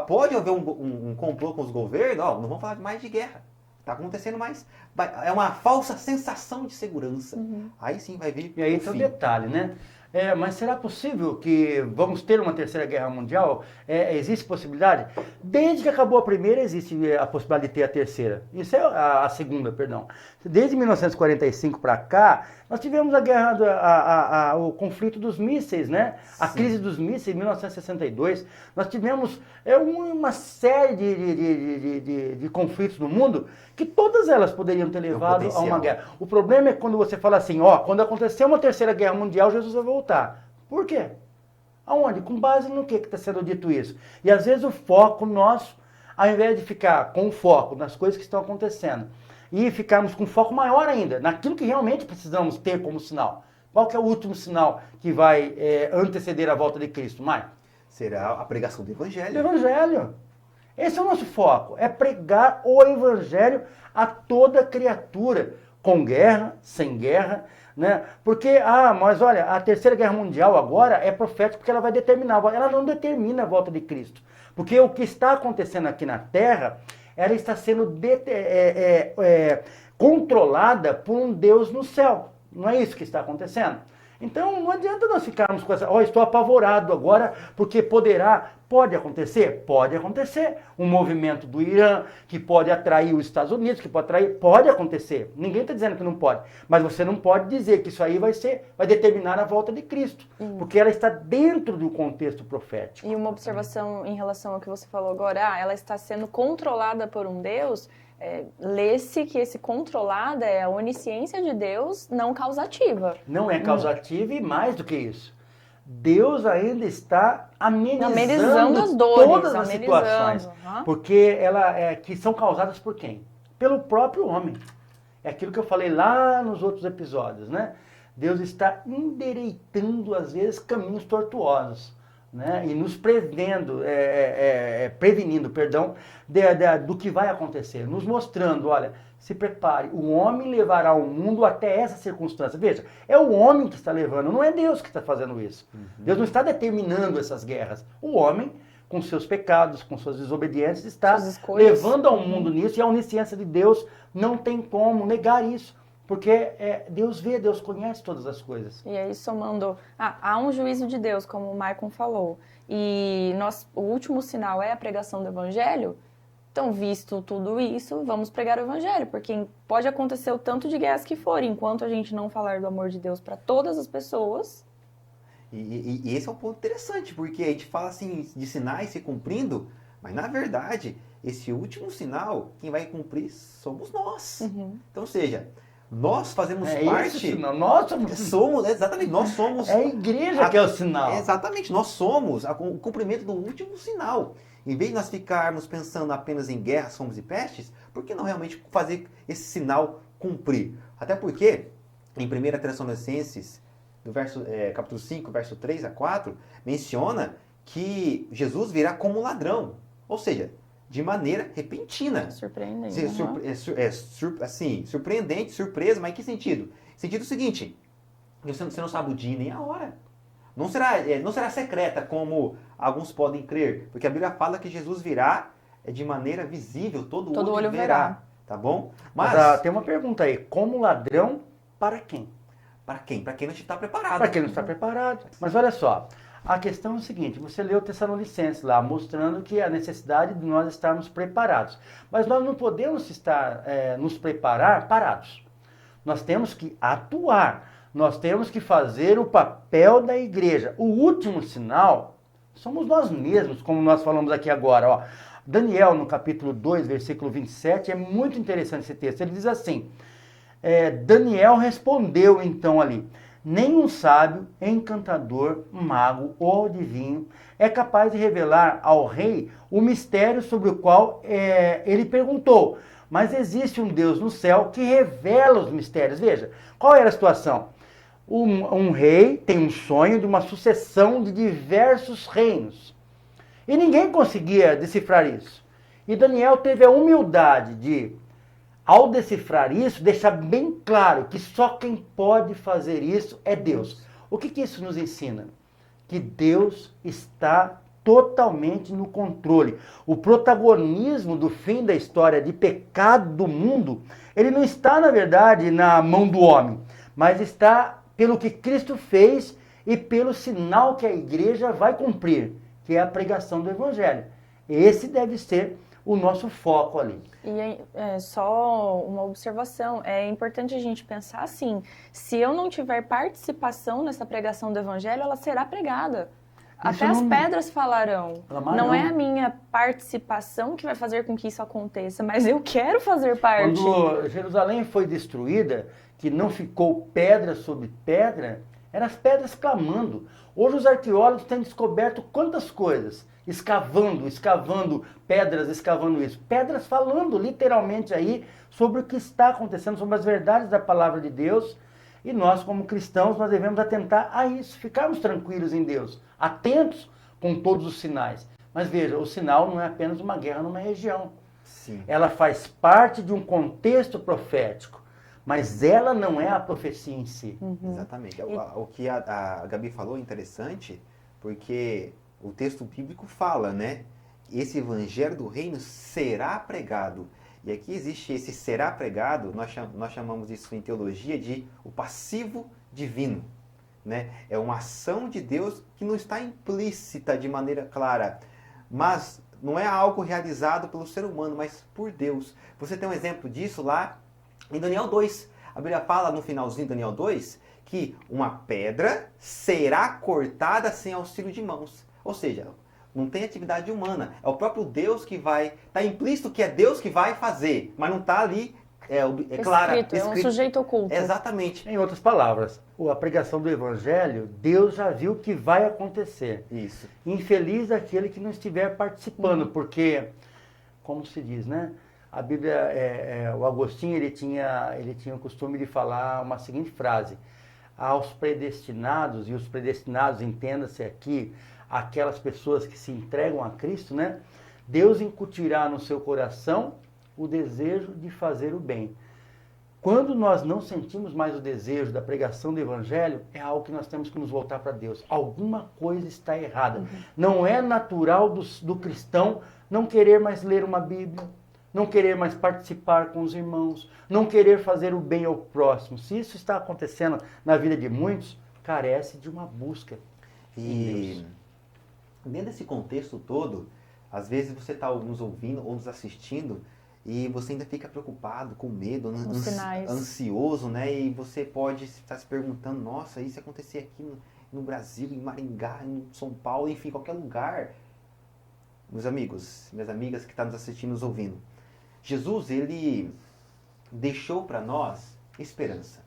pode haver um complô com os governos, não vamos falar mais de guerra. Está acontecendo mais. É uma falsa sensação de segurança. Aí sim vai vir. E aí tem um detalhe, né? Mas será possível que vamos ter uma terceira guerra mundial? Existe possibilidade? Desde que acabou a primeira, existe a possibilidade de ter a terceira. Isso é a segunda, perdão. Desde 1945 para cá, nós tivemos a guerra, o conflito dos mísseis, né? A crise dos mísseis em 1962. Nós tivemos uma série de conflitos no mundo que todas elas poderiam ter levado a uma guerra. O problema é quando você fala assim, quando acontecer uma terceira guerra mundial, Jesus vai voltar. Por quê? Aonde? Com base no que está sendo dito isso? E às vezes o foco nosso, ao invés de ficar com o foco nas coisas que estão acontecendo, e ficarmos com foco maior ainda, naquilo que realmente precisamos ter como sinal. Qual que é o último sinal que vai anteceder a volta de Cristo, Maicon? Será a pregação do Evangelho. Do Evangelho. Esse é o nosso foco, é pregar o Evangelho a toda criatura, com guerra, sem guerra, né? Porque, mas olha, a terceira guerra mundial agora é profética porque ela vai determinar, ela não determina a volta de Cristo. Porque o que está acontecendo aqui na Terra, ela está sendo controlada por um Deus no céu. Não é isso que está acontecendo? Então não adianta nós ficarmos com essa, estou apavorado agora, porque pode acontecer? Pode acontecer. Um movimento do Irã, que pode atrair os Estados Unidos, pode acontecer. Ninguém está dizendo que não pode. Mas você não pode dizer que isso aí vai determinar a volta de Cristo. Porque ela está dentro do contexto profético. E uma observação em relação ao que você falou agora, ela está sendo controlada por um Deus. Lê-se que esse controlada é a onisciência de Deus não causativa. Não é causativa e mais do que isso. Deus ainda está amenizando as dores, todas as situações. Porque que são causadas por quem? Pelo próprio homem. É aquilo que eu falei lá nos outros episódios, né? Deus está endireitando, às vezes, caminhos tortuosos. né? E nos prevenindo, perdão, do que vai acontecer, nos mostrando, olha, se prepare, o homem levará o mundo até essa circunstância. Veja, é o homem que está levando, não é Deus que está fazendo isso. Deus não está determinando essas guerras. O homem, com seus pecados, com suas desobediências, está levando ao mundo nisso, e a onisciência de Deus não tem como negar isso. Porque Deus vê, Deus conhece todas as coisas. E aí, somando, há um juízo de Deus, como o Maicon falou, e o último sinal é a pregação do Evangelho. Então, visto tudo isso, vamos pregar o Evangelho, porque pode acontecer o tanto de guerras que for, enquanto a gente não falar do amor de Deus para todas as pessoas. E esse é um ponto interessante, porque a gente fala assim de sinais se cumprindo, mas na verdade, esse último sinal, quem vai cumprir somos nós. Então, ou seja, nós fazemos parte. Nós somos, exatamente, nós somos. É a igreja que é o sinal. Exatamente, nós somos o cumprimento do último sinal. Em vez de nós ficarmos pensando apenas em guerras, fomos e pestes, por que não realmente fazer esse sinal cumprir? Até porque, em 1 Tessalonicenses, do capítulo 5, verso 3 a 4, menciona que Jesus virá como ladrão. Ou seja, de maneira repentina. Surpreendente. Surpreendente, surpresa, mas em que sentido? Sentido seguinte, você não sabe o dia nem a hora. Não será secreta como alguns podem crer, porque a Bíblia fala que Jesus virá de maneira visível, todo olho verá. Tá bom? Mas tem uma pergunta aí, como ladrão, para quem? Para quem? Para quem não está preparado. Para quem não está preparado. Mas olha só, a questão é o seguinte, você leu o Tessalonicenses lá, mostrando que a necessidade de nós estarmos preparados. Mas nós não podemos nos preparar parados. Nós temos que atuar, nós temos que fazer o papel da igreja. O último sinal somos nós mesmos, como nós falamos aqui agora. Ó. Daniel, no capítulo 2, versículo 27, é muito interessante esse texto. Ele diz assim, Daniel respondeu então ali, nenhum sábio, encantador, mago ou adivinho é capaz de revelar ao rei o mistério sobre o qual ele perguntou. Mas existe um Deus no céu que revela os mistérios. Veja, qual era a situação? Um rei tem um sonho de uma sucessão de diversos reinos. E ninguém conseguia decifrar isso. E Daniel teve a humildade de, ao decifrar isso, deixar bem claro que só quem pode fazer isso é Deus. O que isso nos ensina? Que Deus está totalmente no controle. O protagonismo do fim da história de pecado do mundo, ele não está, na verdade, na mão do homem, mas está pelo que Cristo fez e pelo sinal que a igreja vai cumprir, que é a pregação do Evangelho. Esse deve ser o nosso foco ali. E só uma observação, é importante a gente pensar assim, se eu não tiver participação nessa pregação do Evangelho, ela será pregada. Até as pedras falarão. Não é a minha participação que vai fazer com que isso aconteça, mas eu quero fazer parte. Quando Jerusalém foi destruída, que não ficou pedra sobre pedra, eram as pedras clamando. Hoje os arqueólogos têm descoberto quantas coisas, escavando pedras, escavando isso. Pedras falando literalmente aí sobre o que está acontecendo, sobre as verdades da palavra de Deus. E nós, como cristãos, nós devemos atentar a isso, ficarmos tranquilos em Deus, atentos com todos os sinais. Mas veja, o sinal não é apenas uma guerra numa região. Sim. Ela faz parte de um contexto profético, mas ela não é a profecia em si. Exatamente. O que a Gabi falou é interessante, porque o texto bíblico fala, né? Esse evangelho do reino será pregado. E aqui existe esse será pregado, nós chamamos isso em teologia de o passivo divino. Né? É uma ação de Deus que não está implícita de maneira clara, mas não é algo realizado pelo ser humano, mas por Deus. Você tem um exemplo disso lá em Daniel 2. A Bíblia fala no finalzinho de Daniel 2 que uma pedra será cortada sem auxílio de mãos. Ou seja, não tem atividade humana. É o próprio Deus que vai... Está implícito que é Deus que vai fazer, mas não está ali, claro. Escrito. É um sujeito oculto. Exatamente. Em outras palavras, a pregação do Evangelho, Deus já viu que vai acontecer. Isso. Infeliz aquele que não estiver participando, porque, como se diz, né? A Bíblia, o Agostinho, ele tinha o costume de falar uma seguinte frase: aos predestinados, e os predestinados, entenda-se aqui, aquelas pessoas que se entregam a Cristo, né? Deus incutirá no seu coração o desejo de fazer o bem. Quando nós não sentimos mais o desejo da pregação do Evangelho, é algo que nós temos que nos voltar para Deus. Alguma coisa está errada. Não é natural do cristão não querer mais ler uma Bíblia, não querer mais participar com os irmãos, não querer fazer o bem ao próximo. Se isso está acontecendo na vida de muitos, carece de uma busca. E dentro desse contexto todo, às vezes você está nos ouvindo ou nos assistindo e você ainda fica preocupado, com medo, ansioso, né? E você pode estar se perguntando, nossa, isso acontecer aqui no Brasil, em Maringá, em São Paulo, enfim, qualquer lugar. Meus amigos, minhas amigas que estão nos assistindo, nos ouvindo, Jesus, ele deixou para nós esperança.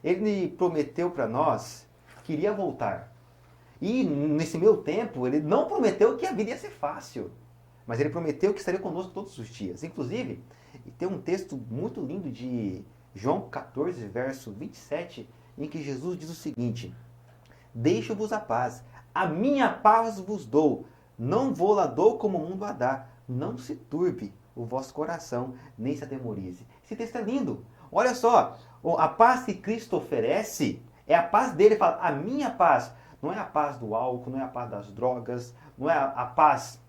Ele prometeu para nós que iria voltar. E nesse meio tempo, ele não prometeu que a vida ia ser fácil. Mas ele prometeu que estaria conosco todos os dias. Inclusive, tem um texto muito lindo de João 14, verso 27, em que Jesus diz o seguinte: deixo-vos a paz, a minha paz vos dou, não vou lá dou como o mundo a dá. Não se turbe o vosso coração, nem se atemorize. Esse texto é lindo. Olha só, a paz que Cristo oferece é a paz dele. Ele fala, a minha paz. Não é a paz do álcool, não é a paz das drogas, não é a paz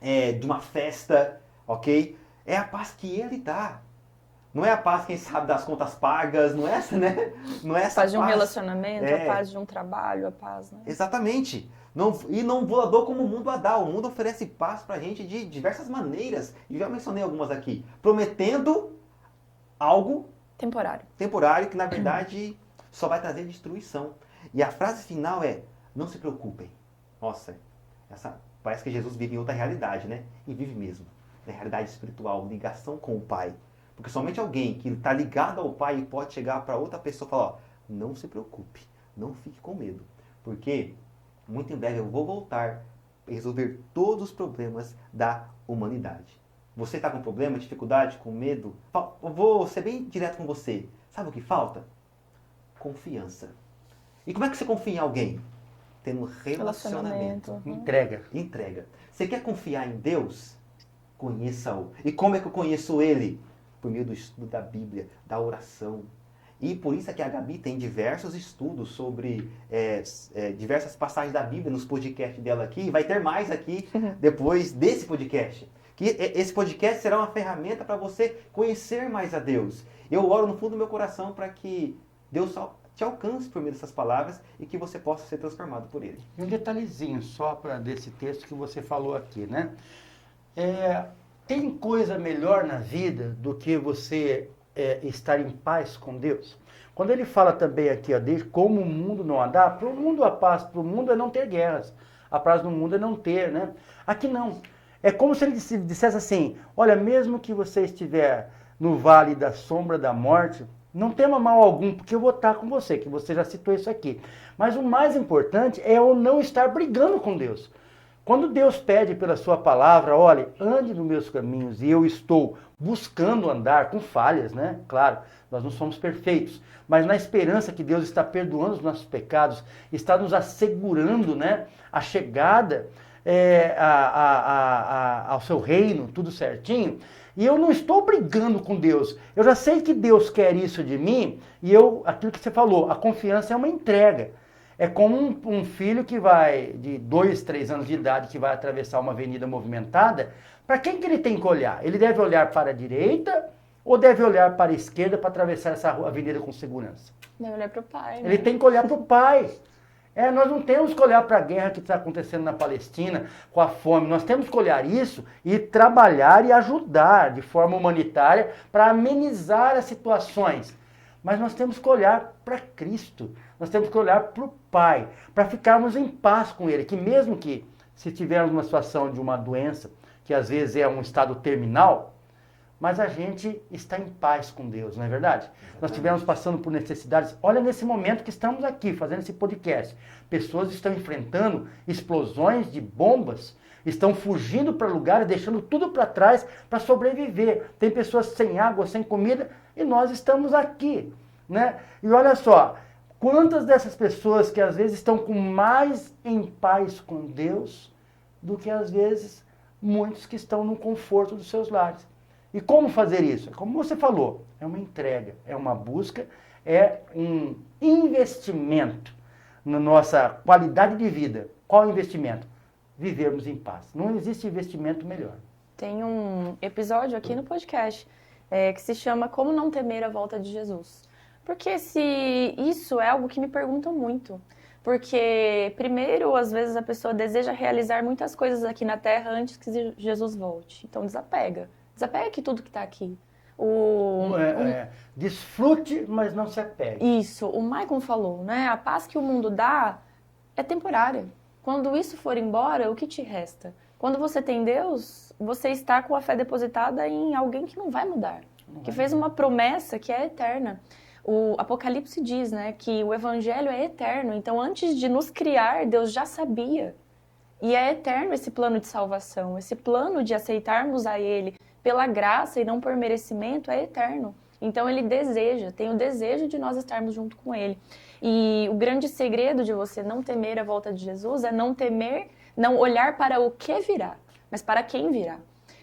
de uma festa, ok? É a paz que ele dá. Não é a paz, quem sabe, das contas pagas, não é essa, né? Não é essa paz de um relacionamento, a paz de um trabalho, a paz, né? Exatamente. Não vou dar como o mundo a dá. O mundo oferece paz pra gente de diversas maneiras. E já mencionei algumas aqui. Prometendo algo temporário que, na verdade, só vai trazer destruição. E a frase final é, não se preocupem. Nossa, parece que Jesus vive em outra realidade, né? E vive mesmo. Na realidade espiritual, ligação com o Pai. Porque somente alguém que está ligado ao Pai pode chegar para outra pessoa e falar, ó, não se preocupe, não fique com medo. Porque muito em breve eu vou voltar a resolver todos os problemas da humanidade. Você está com problema, dificuldade, com medo? Eu vou ser bem direto com você. Sabe o que falta? Confiança. E como é que você confia em alguém? Tendo relacionamento. Entrega. Você quer confiar em Deus? Conheça-o. E como é que eu conheço Ele? Por meio do estudo da Bíblia, da oração. E por isso é que a Gabi tem diversos estudos sobre diversas passagens da Bíblia nos podcasts dela aqui. E vai ter mais aqui depois desse podcast. Que esse podcast será uma ferramenta para você conhecer mais a Deus. Eu oro no fundo do meu coração para que Deus te alcance por meio dessas palavras e que você possa ser transformado por Ele. E um detalhezinho só desse texto que você falou aqui, né? Tem coisa melhor na vida do que você estar em paz com Deus? Quando ele fala também aqui, ó, como o mundo não andar, para o mundo a paz, para o mundo é não ter guerras. A paz no mundo é não ter, né? Aqui não. É como se ele dissesse assim, olha, mesmo que você estiver no vale da sombra da morte, não tema mal algum, porque eu vou estar com você, que você já citou isso aqui. Mas o mais importante é eu não estar brigando com Deus. Quando Deus pede pela sua palavra, olha, ande nos meus caminhos, e eu estou buscando andar com falhas, né? Claro, nós não somos perfeitos, mas na esperança que Deus está perdoando os nossos pecados, está nos assegurando, né, a chegada ao seu reino, tudo certinho. E eu não estou brigando com Deus. Eu já sei que Deus quer isso de mim. E aquilo que você falou, a confiança é uma entrega. É como um filho que vai, de 2, 3 anos de idade, que vai atravessar uma avenida movimentada. Para quem que ele tem que olhar? Ele deve olhar para a direita ou deve olhar para a esquerda para atravessar essa avenida com segurança? Deve olhar para o pai, né? Ele tem que olhar para o pai. Nós não temos que olhar para a guerra que está acontecendo na Palestina, com a fome. Nós temos que olhar isso e trabalhar e ajudar de forma humanitária para amenizar as situações. Mas nós temos que olhar para Cristo. Nós temos que olhar para o Pai, para ficarmos em paz com Ele. Que mesmo que se tivermos uma situação de uma doença, que às vezes é um estado terminal, mas a gente está em paz com Deus, não é verdade? Exatamente. Nós estivemos passando por necessidades. Olha nesse momento que estamos aqui, fazendo esse podcast. Pessoas estão enfrentando explosões de bombas, estão fugindo para lugares, deixando tudo para trás para sobreviver. Tem pessoas sem água, sem comida, e nós estamos aqui, né? E olha só, Quantas dessas pessoas que às vezes estão com mais em paz com Deus do que às vezes muitos que estão no conforto dos seus lares. E como fazer isso? Como você falou, é uma entrega, é uma busca, é um investimento na nossa qualidade de vida. Qual o investimento? Vivermos em paz. Não existe investimento melhor. Tem um episódio aqui no podcast que se chama Como Não Temer a Volta de Jesus. Porque isso é algo que me perguntam muito. Porque, primeiro, às vezes a pessoa deseja realizar muitas coisas aqui na Terra antes que Jesus volte. Então, desapega. Desapega que tudo que está aqui. Desfrute, mas não se apegue. Isso, o Maicon falou, né? A paz que o mundo dá é temporária. Quando isso for embora, o que te resta? Quando você tem Deus, você está com a fé depositada em alguém que não vai mudar. Que fez uma promessa que é eterna. O Apocalipse diz, né, que o Evangelho é eterno. Então, antes de nos criar, Deus já sabia. E é eterno esse plano de salvação. Esse plano de aceitarmos a Ele pela graça e não por merecimento é eterno. Então, Ele tem o desejo de nós estarmos junto com Ele. E o grande segredo de você não temer a volta de Jesus é não olhar para o que virá, mas para quem virá.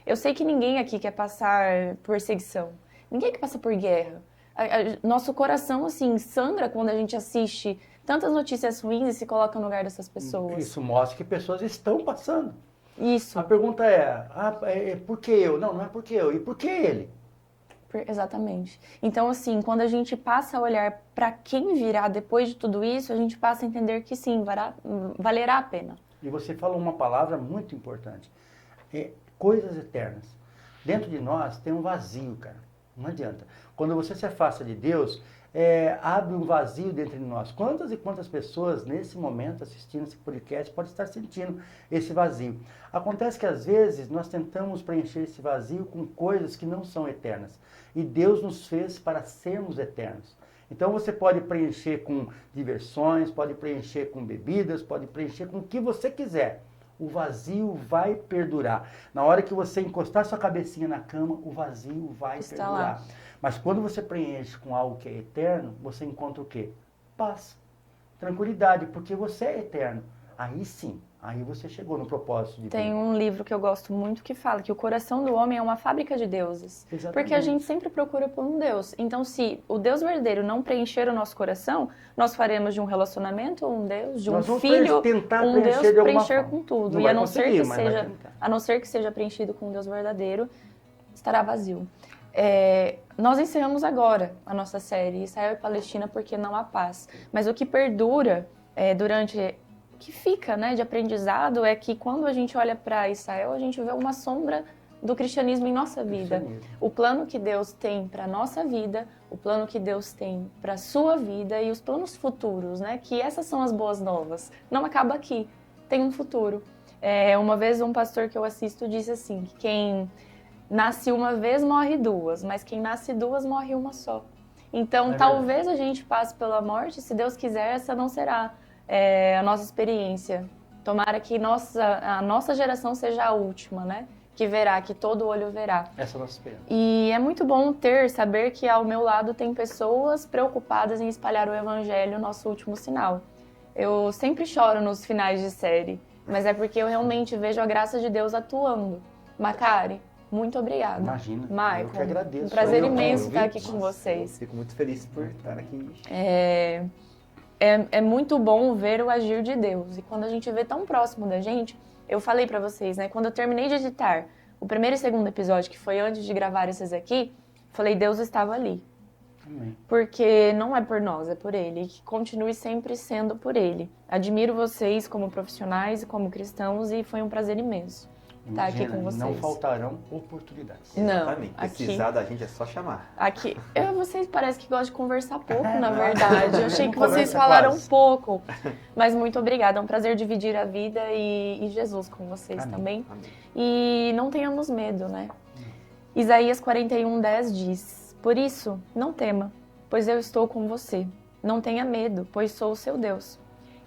Eu sei que ninguém aqui quer passar por perseguição. Ninguém quer passar por guerra. Nosso coração, assim, sangra quando a gente assiste tantas notícias ruins e se coloca no lugar dessas pessoas. Isso mostra que pessoas estão passando. Isso. A pergunta é por que eu? Não é por que eu. E por que ele? Exatamente. Então, assim, quando a gente passa a olhar para quem virá depois de tudo isso, a gente passa a entender que sim, valerá a pena. E você falou uma palavra muito importante. Coisas eternas. Dentro de nós tem um vazio, cara. Não adianta. Quando você se afasta de Deus, abre um vazio dentro de nós. Quantas e quantas pessoas nesse momento assistindo esse podcast podem estar sentindo esse vazio? Acontece que às vezes nós tentamos preencher esse vazio com coisas que não são eternas. E Deus nos fez para sermos eternos. Então você pode preencher com diversões, pode preencher com bebidas, pode preencher com o que você quiser. O vazio vai perdurar. Na hora que você encostar sua cabecinha na cama, o vazio vai perdurar. Lá. Mas quando você preenche com algo que é eterno, você encontra o quê? Paz, tranquilidade, porque você é eterno. Aí sim, aí você chegou no propósito de Deus. Tem um livro que eu gosto muito que fala que o coração do homem é uma fábrica de deuses. Exatamente. Porque a gente sempre procura por um Deus. Então, se o Deus verdadeiro não preencher o nosso coração, nós faremos de um relacionamento um Deus, de um filho, um Deus preencher com tudo. E a não ser que seja preenchido com um Deus verdadeiro, estará vazio. Nós encerramos agora a nossa série Israel e Palestina porque não há paz. Mas o que perdura o que fica, né, de aprendizado é que quando a gente olha para Israel, a gente vê uma sombra do cristianismo em nossa vida. O plano que Deus tem para a nossa vida, o plano que Deus tem para a sua vida e os planos futuros, né, que essas são as boas novas. Não acaba aqui, tem um futuro. Uma vez um pastor que eu assisto disse assim, que quem nasce uma vez morre duas, mas quem nasce duas morre uma só. Então, talvez a gente passe pela morte, se Deus quiser, essa não será a nossa experiência. Tomara que a nossa geração seja a última, né? Que verá, que todo olho verá. Essa é a nossa esperança. E é muito bom saber que ao meu lado tem pessoas preocupadas em espalhar o evangelho, nosso último sinal. Eu sempre choro nos finais de série, mas é porque eu realmente vejo a graça de Deus atuando. Macari, muito obrigada. Imagina, Maicon, eu que agradeço. Um prazer imenso estar aqui com vocês. Fico muito feliz por estar aqui. É muito bom ver o agir de Deus. E quando a gente vê tão próximo da gente, eu falei pra vocês, né? Quando eu terminei de editar o primeiro e segundo episódio, que foi antes de gravar esses aqui, falei, Deus estava ali. Amém. Porque não é por nós, é por Ele. E que continue sempre sendo por Ele. Admiro vocês como profissionais e como cristãos e foi um prazer imenso estar aqui com vocês. Não faltarão oportunidades. Não, exatamente. Precisar da gente é só chamar. Aqui, vocês parecem que gostam de conversar pouco, na verdade. Eu achei que vocês falaram pouco. Mas muito obrigada, é um prazer dividir a vida e Jesus com vocês também. Amém. E não tenhamos medo, né? Isaías 41:10 diz, por isso, não tema, pois eu estou com você. Não tenha medo, pois sou o seu Deus.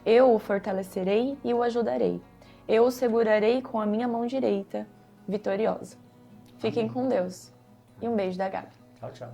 Eu o fortalecerei e o ajudarei. Eu o segurarei com a minha mão direita, vitoriosa. Fiquem com Deus. E um beijo da Gabi. Tchau, tchau.